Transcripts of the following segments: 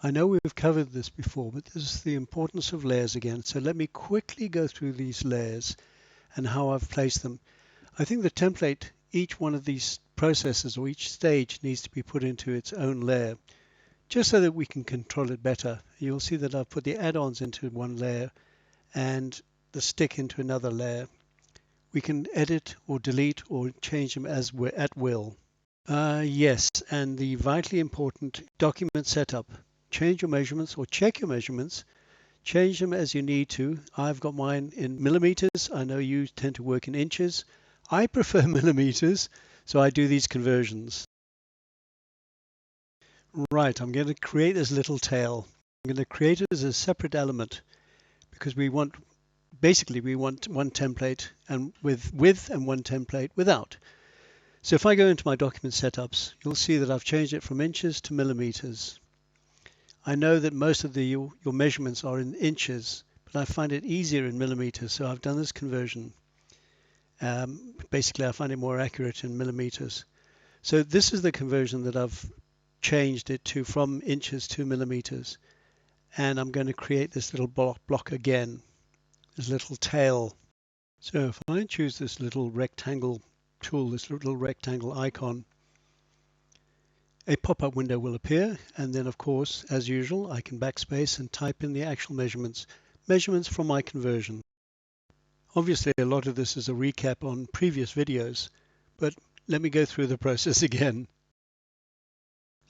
I know we've covered this before, but this is the importance of layers again. So let me quickly go through these layers and how I've placed them. I think the template, each one of these processes or each stage needs to be put into its own layer, just so that we can control it better. You'll see that I've put the add-ons into one layer and the stick into another layer. We can edit or delete or change them as we're at will. Yes, and the vitally important document setup. Change your measurements or check your measurements. Change them as you need to. I've got mine in millimeters. I know you tend to work in inches. I prefer millimeters, so I do these conversions. Right, I'm going to create this little tail. I'm going to create it as a separate element because we want one template and with and one template without. So if I go into my document setups, you'll see that I've changed it from inches to millimeters. I know that most of your measurements are in inches, but I find it easier in millimeters, so I've done this conversion. Basically, I find it more accurate in millimeters. So this is the conversion that I've changed it to from inches to millimeters. And I'm going to create this little block again, this little tail. So if I choose this little rectangle tool, this little rectangle icon, a pop-up window will appear, and then of course, as usual, I can backspace and type in the actual measurements from my conversion. Obviously, a lot of this is a recap on previous videos, but let me go through the process again.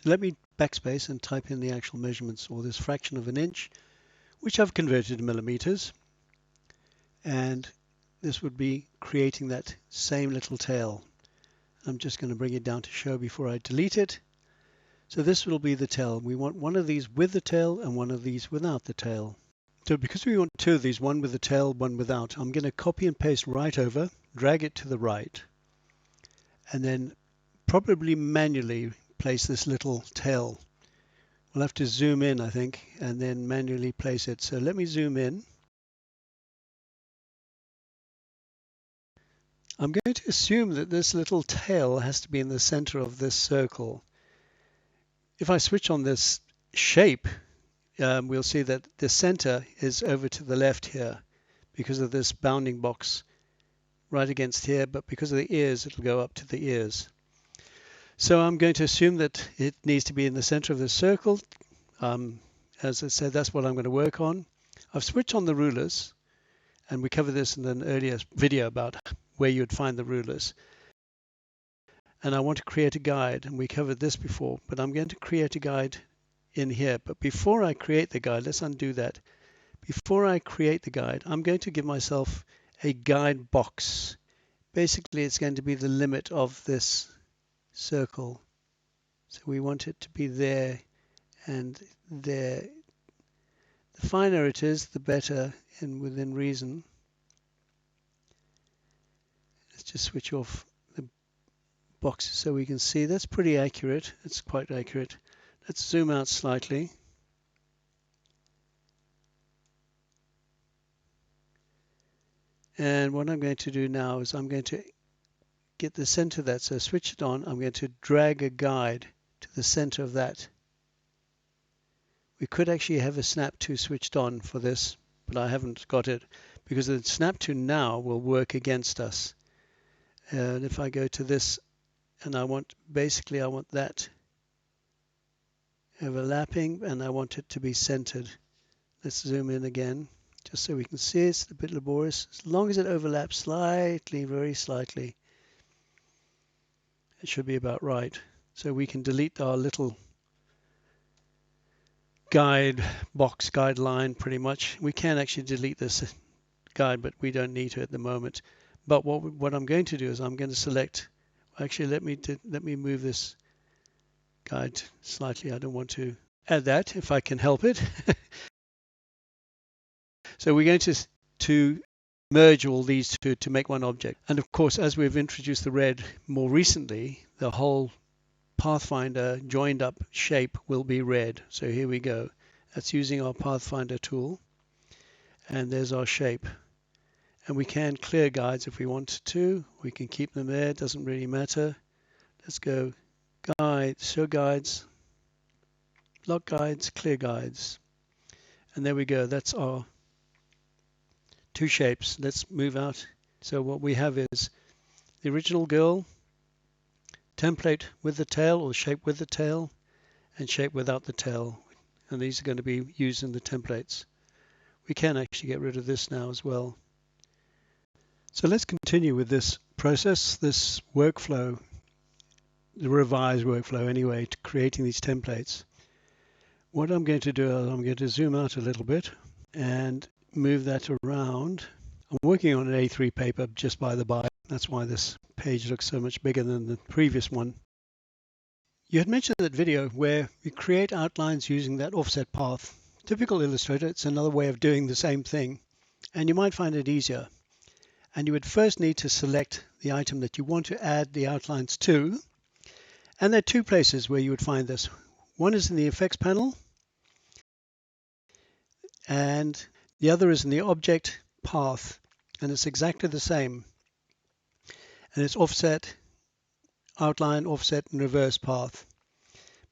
Let me backspace and type in the actual measurements, or this fraction of an inch, which I've converted to millimeters, and this would be creating that same little tail. I'm just going to bring it down to show before I delete it. So this will be the tail. We want one of these with the tail and one of these without the tail. So because we want two of these, one with the tail, one without, I'm going to copy and paste right over, drag it to the right, and then probably manually place this little tail. We'll have to zoom in, I think, and then manually place it. So let me zoom in. I'm going to assume that this little tail has to be in the center of this circle. If I switch on this shape, we'll see that the center is over to the left here because of this bounding box right against here, but because of the ears, it'll go up to the ears. So I'm going to assume that it needs to be in the center of the circle. As I said, that's what I'm going to work on. I've switched on the rulers, and we covered this in an earlier video about where you'd find the rulers. And I want to create a guide, and we covered this before, but I'm going to create a guide in here. But before I create the guide, let's undo that. Before I create the guide, I'm going to give myself a guide box. Basically, it's going to be the limit of this circle. So we want it to be there and there. The finer it is, the better, and within reason. Let's just switch off the boxes so we can see. That's pretty accurate. It's quite accurate. Let's zoom out slightly. And what I'm going to do now is I'm going to get the center of that. So switch it on. I'm going to drag a guide to the center of that. We could actually have a snap to switched on for this, but I haven't got it because the snap to now will work against us. And if I go to this and I want that overlapping and I want it to be centered. Let's zoom in again just so we can see. It's a bit laborious. As long as it overlaps slightly, very slightly, it should be about right. So we can delete our little guide box, guide line pretty much. We can actually delete this guide, but we don't need to at the moment. But what I'm going to do is I'm going to select, actually let me move this guide slightly. I don't want to add that if I can help it. So we're going to merge all these two to make one object. And of course, as we've introduced the red more recently, the whole Pathfinder joined up shape will be red. So here we go. That's using our Pathfinder tool. And there's our shape. And we can clear guides if we want to. We can keep them there. It doesn't really matter. Let's go guide, show guides. Block guides, clear guides. And there we go. That's our two shapes. Let's move out. So what we have is the original girl, template with the tail or shape with the tail, and shape without the tail. And these are going to be used in the templates. We can actually get rid of this now as well. So let's continue with this process, this workflow, the revised workflow anyway, to creating these templates. What I'm going to do is I'm going to zoom out a little bit and move that around. I'm working on an A3 paper just by the by. That's why this page looks so much bigger than the previous one. You had mentioned that video where we create outlines using that offset path. Typical Illustrator, it's another way of doing the same thing, and you might find it easier. And you would first need to select the item that you want to add the outlines to. And there are two places where you would find this. One is in the effects panel, and the other is in the object path, and it's exactly the same. And it's offset, outline, offset, and reverse path.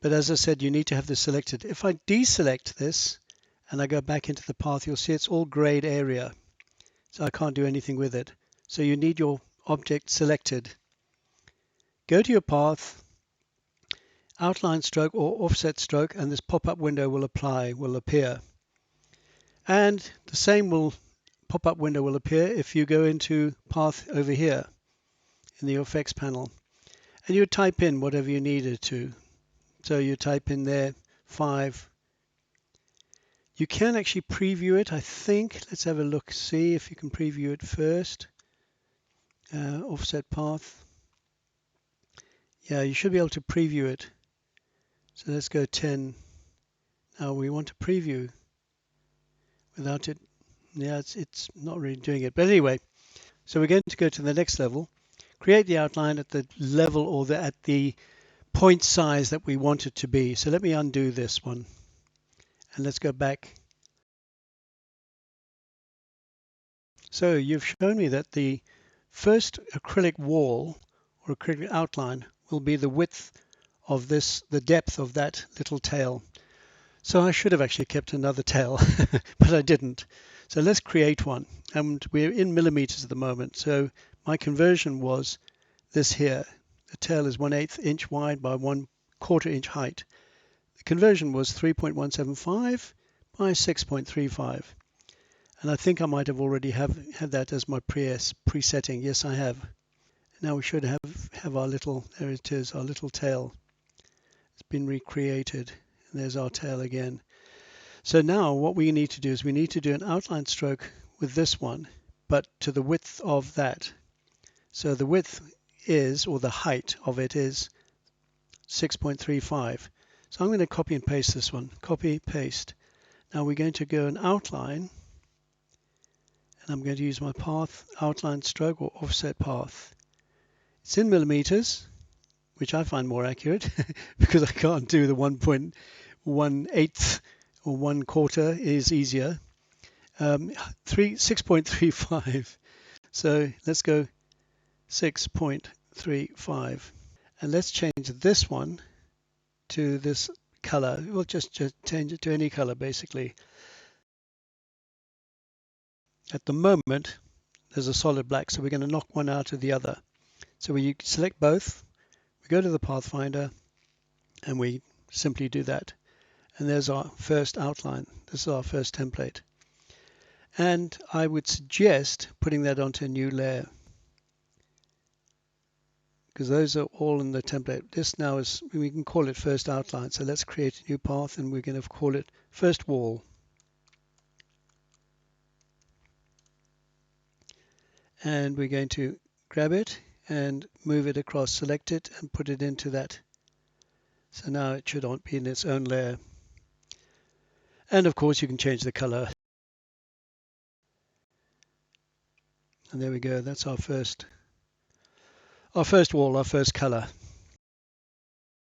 But as I said, you need to have this selected. If I deselect this and I go back into the path, you'll see it's all grayed area. So I can't do anything with it. So you need your object selected. Go to your path, outline stroke or offset stroke, and this pop-up window will appear. And the same pop-up window will appear if you go into path over here in the effects panel. And you type in whatever you needed to. So you type in there 5. You can actually preview it, I think. Let's have a look, see if you can preview it first. Offset path. Yeah, you should be able to preview it. So let's go 10. Now we want to preview without it. Yeah, it's not really doing it. But anyway, so we're going to go to the next level. Create the outline at the level or at the point size that we want it to be. So let me undo this one. And let's go back. So you've shown me that the first acrylic wall or acrylic outline will be the width of this, the depth of that little tail. So I should have actually kept another tail, but I didn't. So let's create one. And we're in millimeters at the moment. So my conversion was this here. The tail is 1/8 inch wide by 1/4 inch height. The conversion was 3.175 by 6.35. And I think I might have already had that as my presetting. Yes, I have. Now we should have our little, there it is, our little tail. It's been recreated. And there's our tail again. So now what we need to do is we need to do an outline stroke with this one, but to the width of that. So the width is, or the height of it is 6.35. So I'm going to copy and paste this one. Copy, paste. Now we're going to go and outline. And I'm going to use my path, outline stroke or offset path. It's in millimeters, which I find more accurate because I can't do the 1.18 or 1/4 is easier. 6.35. So let's go 6.35. And let's change this one to this color. We'll just change it to any color basically. At the moment, there's a solid black, so we're going to knock one out of the other. So we select both, we go to the Pathfinder, and we simply do that. And there's our first outline. This is our first template. And I would suggest putting that onto a new layer, because those are all in the template. This now is, we can call it first outline. So let's create a new path, and we're going to call it first wall. And we're going to grab it and move it across, select it and put it into that. So now it should be in its own layer. And of course you can change the color. And there we go, that's our first wall, our first color.